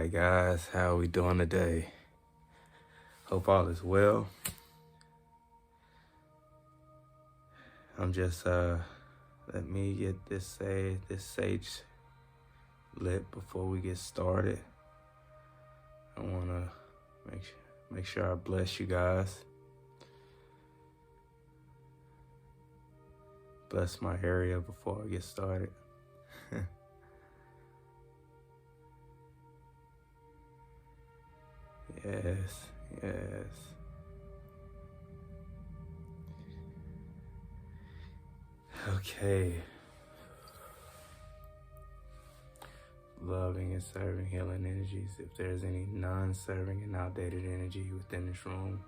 right, guys, how are we doing today? Hope all is well. I'm just let me get this sage lit before we get started. I want to make sure I bless you guys. Bless my area before I get started. Yes. Okay. Loving and serving healing energies. If there's any non-serving and outdated energy within this room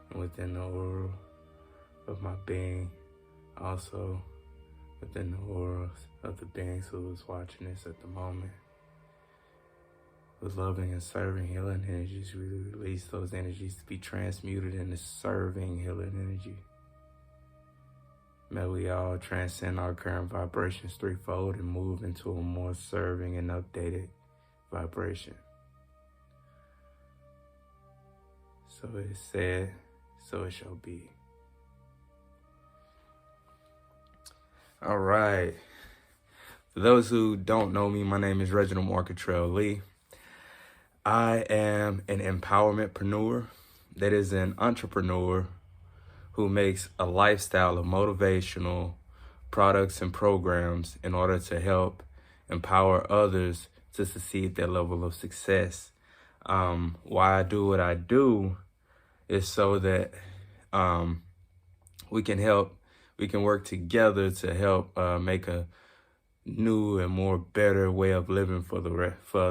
and within the aura of my being, also within the aura of the beings who is watching this at the moment, with loving and serving healing energies, we release those energies to be transmuted into serving healing energy. May we all transcend our current vibrations threefold and move into a more serving and updated vibration. So it is said, so it shall be. All right. For those who don't know me, my name is Reginald Marketrell Lee. I am an empowermentpreneur, that is an entrepreneur who makes a lifestyle of motivational products and programs in order to help empower others to succeed at their level of success. Why I do what I do is so that we can work together to help make a new and more better way of living for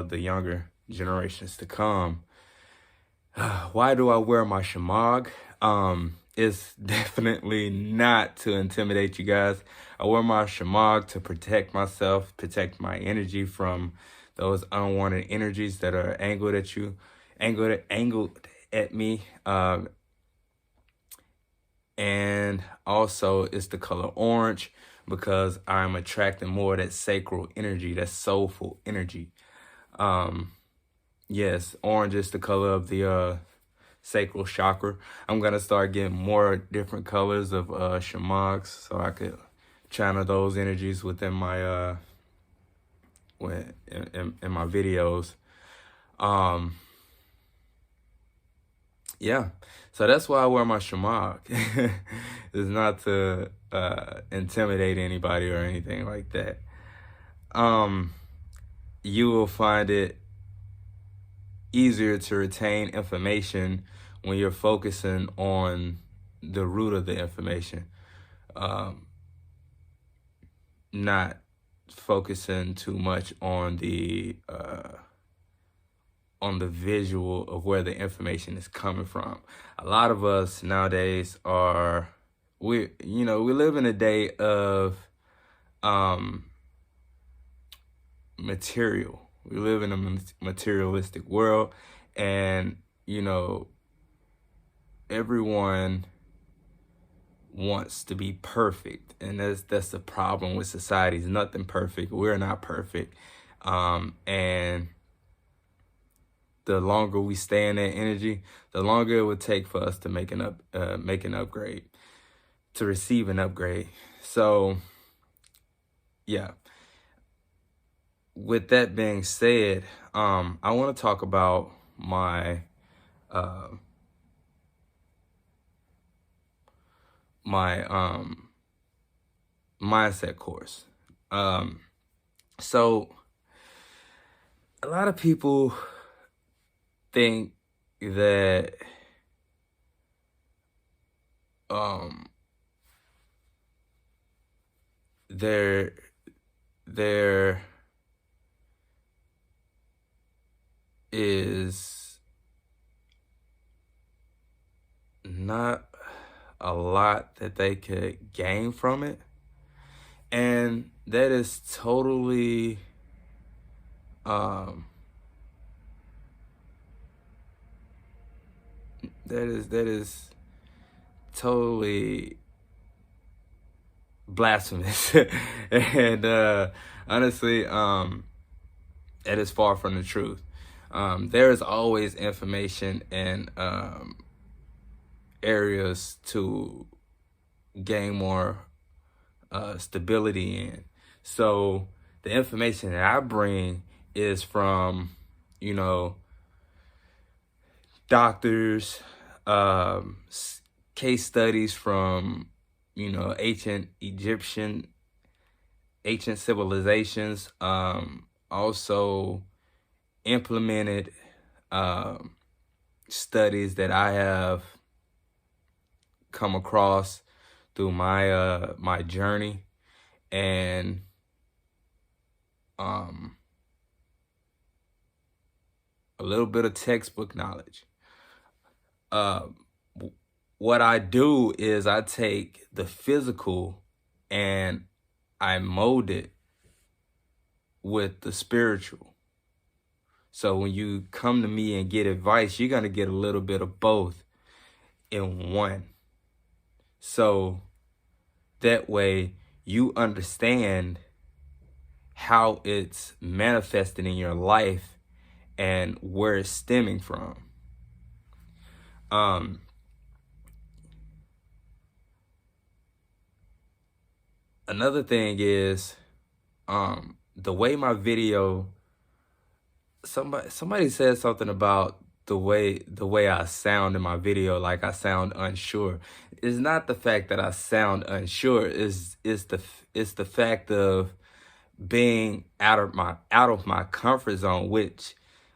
the younger generations to come. Why do I wear my shamag? It's definitely not to intimidate you guys. I wear my shamag to protect myself, protect my energy from those unwanted energies that are angled at me. And also it's the color orange because I'm attracting more of that sacral energy, that soulful energy. Yes, orange is the color of the sacral chakra. I'm gonna start getting more different colors of shamags so I could channel those energies within my in my videos. Yeah, so that's why I wear my shamag. It's not to intimidate anybody or anything like that. You will find it easier to retain information when you're focusing on the root of the information, not focusing too much on the visual of where the information is coming from. A lot of us nowadays we live in a day of material. We live in a materialistic world, and everyone wants to be perfect, and that's the problem with society. Is nothing perfect. We're not perfect, and the longer we stay in that energy, the longer it would take for us to make an upgrade, to receive an upgrade. So, yeah. With that being said, I want to talk about my mindset course. So a lot of people think that there is not a lot that they could gain from it, and that is totally that is totally blasphemous. And honestly, that is far from the truth. There is always information and areas to gain more stability in. So the information that I bring is from, doctors, case studies from, ancient civilizations, also implemented studies that I have come across through my journey, and a little bit of textbook knowledge. What I do is I take the physical and I mold it with the spiritual. So when you come to me and get advice, you're going to get a little bit of both in one. So that way you understand how it's manifested in your life and where it's stemming from. Another thing is, the way my video, somebody said something about the way I sound in my video, like I sound unsure. It's not the fact that I sound unsure, it's the fact of being out of my comfort zone, which,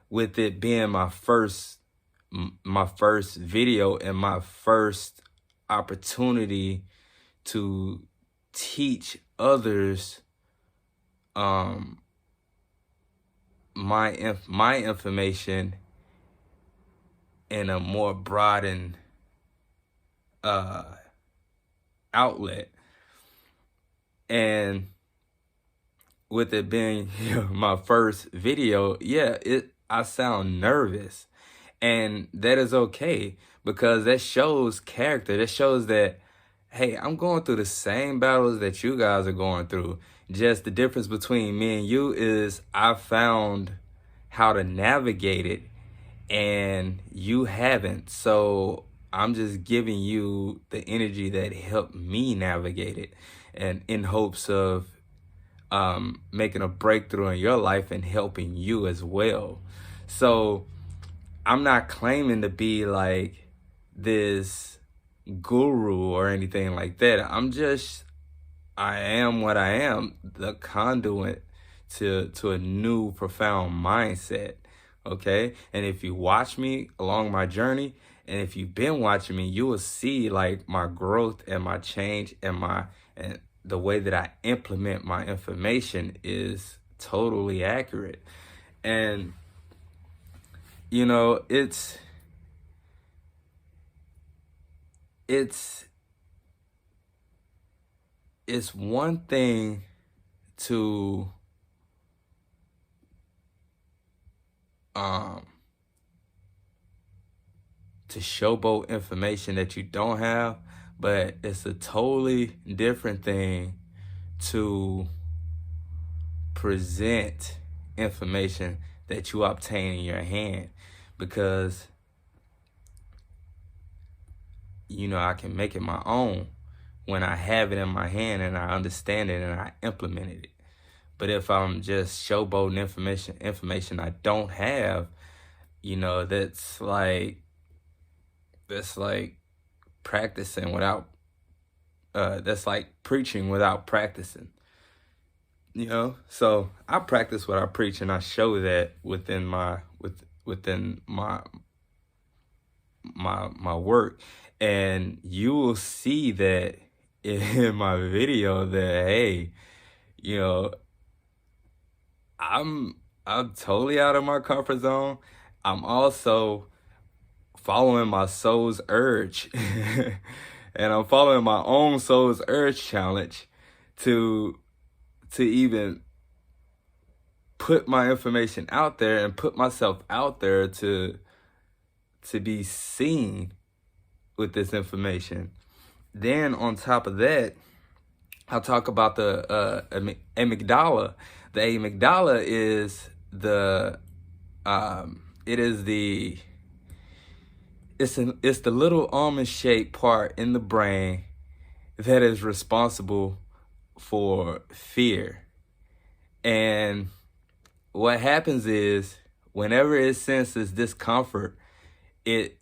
with it being my first video and my first opportunity to teach others my information in a more broadened outlet, and with it being my first video, I sound nervous, and that is okay, because that shows character. That shows that, hey, I'm going through the same battles that you guys are going through. Just the difference between me and you is I found how to navigate it and you haven't. So I'm just giving you the energy that helped me navigate it, and in hopes of making a breakthrough in your life and helping you as well. So I'm not claiming to be like this guru or anything like that. I am what I am, the conduit to a new profound mindset. Okay. And if you watch me along my journey, and if you've been watching me, you will see like my growth and my change, and the way that I implement my information is totally accurate. And it's one thing to showboat information that you don't have, but it's a totally different thing to present information that you obtain in your hand, because I can make it my own when I have it in my hand and I understand it and I implemented it. But if I'm just showboating information I don't have, that's like practicing without that's like preaching without practicing. So I practice what I preach, and I show that within my work, and you will see that in my video that, hey, I'm totally out of my comfort zone. I'm also following my soul's urge and I'm following my own soul's urge challenge to even put my information out there and put myself out there to be seen with this information. Then on top of that, I'll talk about the amygdala. The amygdala is the it is it's the little almond-shaped part in the brain that is responsible for fear. And what happens is, whenever it senses discomfort, it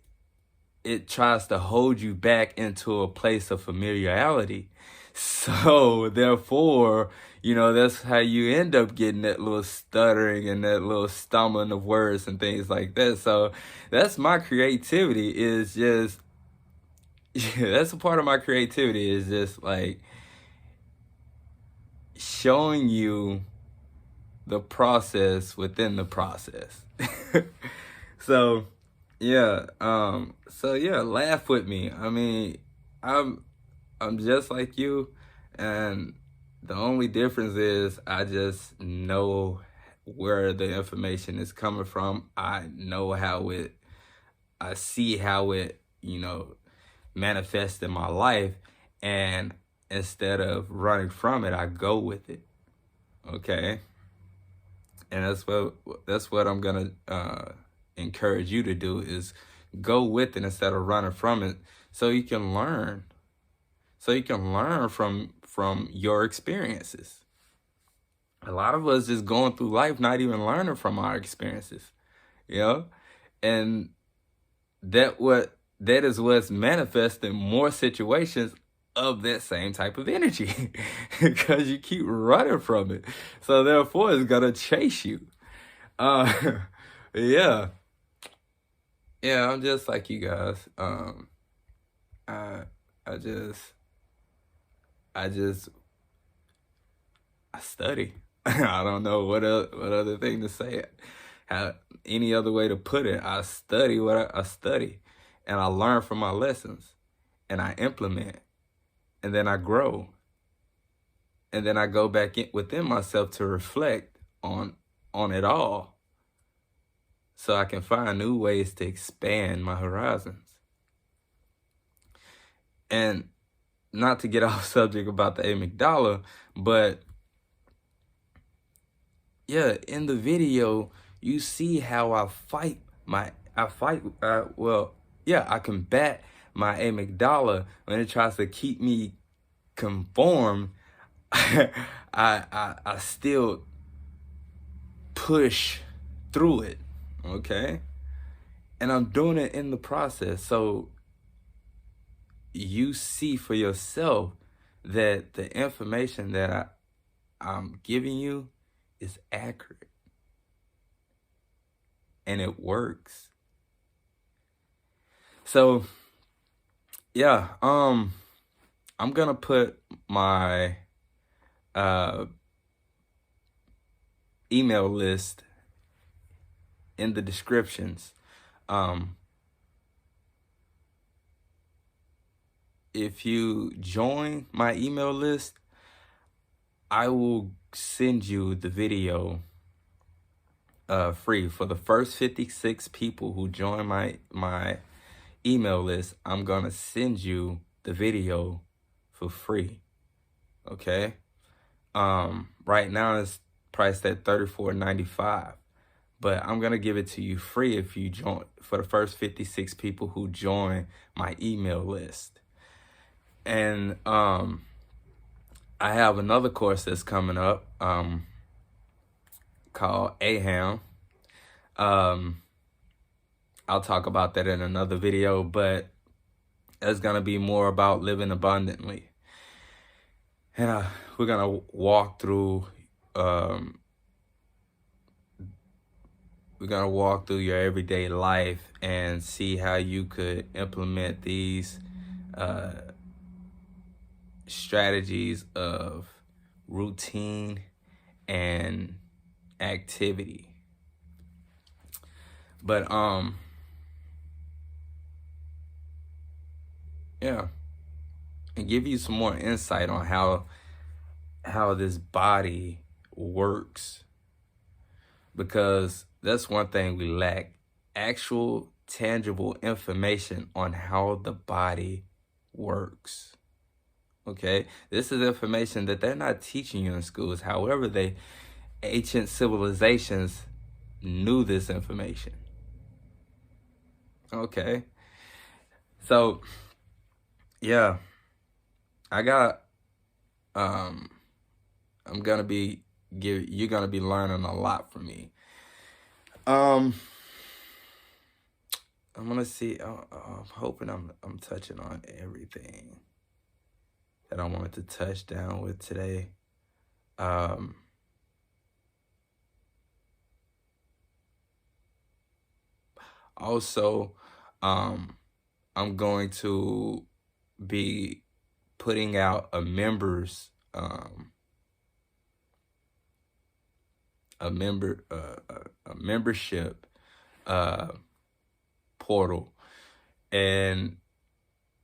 tries to hold you back into a place of familiarity. So therefore, that's how you end up getting that little stuttering and that little stumbling of words and things like that. So that's my creativity, is just that's a part of my creativity, is just like showing you the process within the process. So yeah, laugh with me. I mean, I'm just like you, and the only difference is I just know where the information is coming from. I see how it, manifests in my life, and instead of running from it, I go with it. Okay? And that's what I'm gonna encourage you to do, is go with it instead of running from it, so you can learn. So you can learn from your experiences. A lot of us just going through life not even learning from our experiences, and that is what's manifesting more situations of that same type of energy, because you keep running from it. So therefore, it's gonna chase you. Yeah, I'm just like you guys. I study. I don't know what other thing to say. Any other way to put it? I study what I study, and I learn from my lessons, and I implement, and then I grow, and then I go back within myself to reflect on it all, so I can find new ways to expand my horizons. And not to get off subject about the amygdala, but yeah, in the video, you see how I combat my amygdala when it tries to keep me conformed. I still push through it, okay? And I'm doing it in the process. So you see for yourself that the information that I'm giving you is accurate, and it works. So yeah, I'm gonna put my email list in the descriptions. If you join my email list, I will send you the video free. For the first 56 people who join my email list, I'm gonna send you the video for free. Okay? Right now it's priced at $34.95, but I'm gonna give it to you free if you join, for the first 56 people who join my email list. And I have another course that's coming up called AHAM. I'll talk about that in another video, but it's gonna be more about living abundantly. And we're gonna walk through your everyday life and see how you could implement these strategies of routine and activity. But yeah, and give you some more insight on how this body works, because that's one thing we lack: actual tangible information on how the body works. Okay, this is information that they're not teaching you in schools. However, ancient civilizations knew this information. Okay. So, yeah, I got, um, you're gonna be learning a lot from me. Um, I'm gonna see, I'm hoping I'm touching on everything that I wanted to touch down with today. Um, Also, um, I'm going to be putting out a membership uh portal, and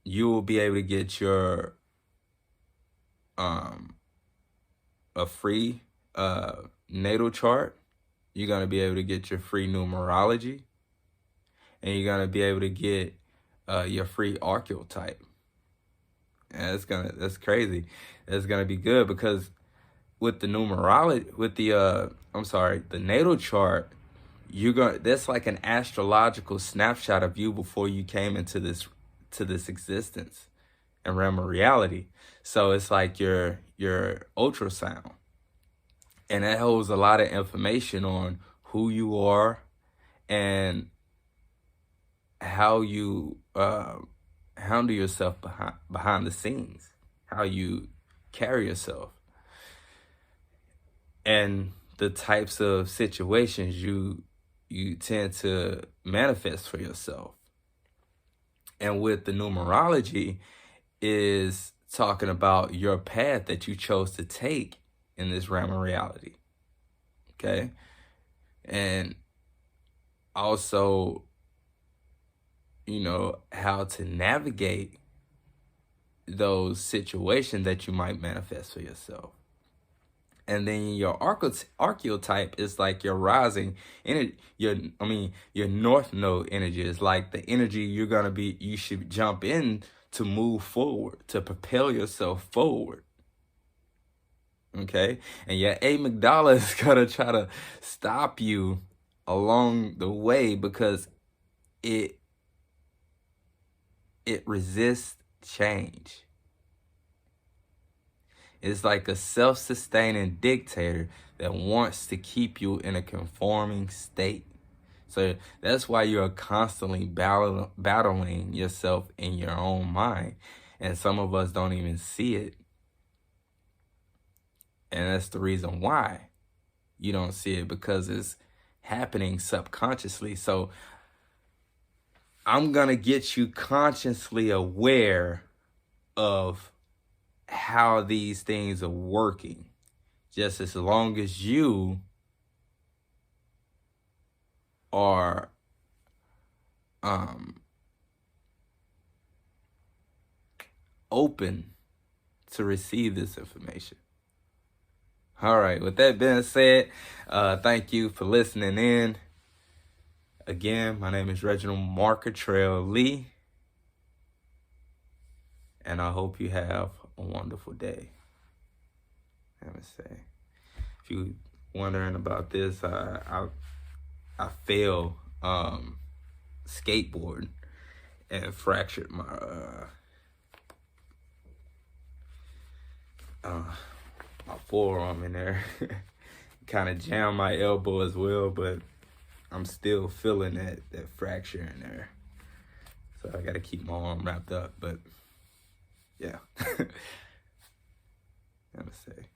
you will be able to get your um a free natal chart. You're gonna be able to get your free numerology, and you're gonna be able to get your free archetype. And that's crazy. That's gonna be good because with the numerology, with the the natal chart, that's like an astrological snapshot of you before you came into this existence and realm of reality. So it's like your ultrasound, and that holds a lot of information on who you are and how you handle yourself behind the scenes, how you carry yourself, and the types of situations you tend to manifest for yourself. And with the numerology is talking about your path that you chose to take in this realm of reality. Okay? And also, how to navigate those situations that you might manifest for yourself. And then your archetype is like your rising energy, your north node energy is like the energy you should jump in to move forward, to propel yourself forward. Okay? And your amygdala is gonna try to stop you along the way because it resists change. It's like a self-sustaining dictator that wants to keep you in a conforming state. So that's why you're constantly battling yourself in your own mind. And some of us don't even see it. And that's the reason why you don't see it, because it's happening subconsciously. So I'm going to get you consciously aware of how these things are working, just as long as you are open to receive this information. All right, with that being said, thank you for listening in. Again, my name is Reginald Marcatrell Lee, and I hope you have a wonderful day. Let me say, if you're wondering about this, I fell skateboarding and fractured my my forearm in there. Kind of jammed my elbow as well, but I'm still feeling that fracture in there. So I gotta keep my arm wrapped up, but yeah. Let me say.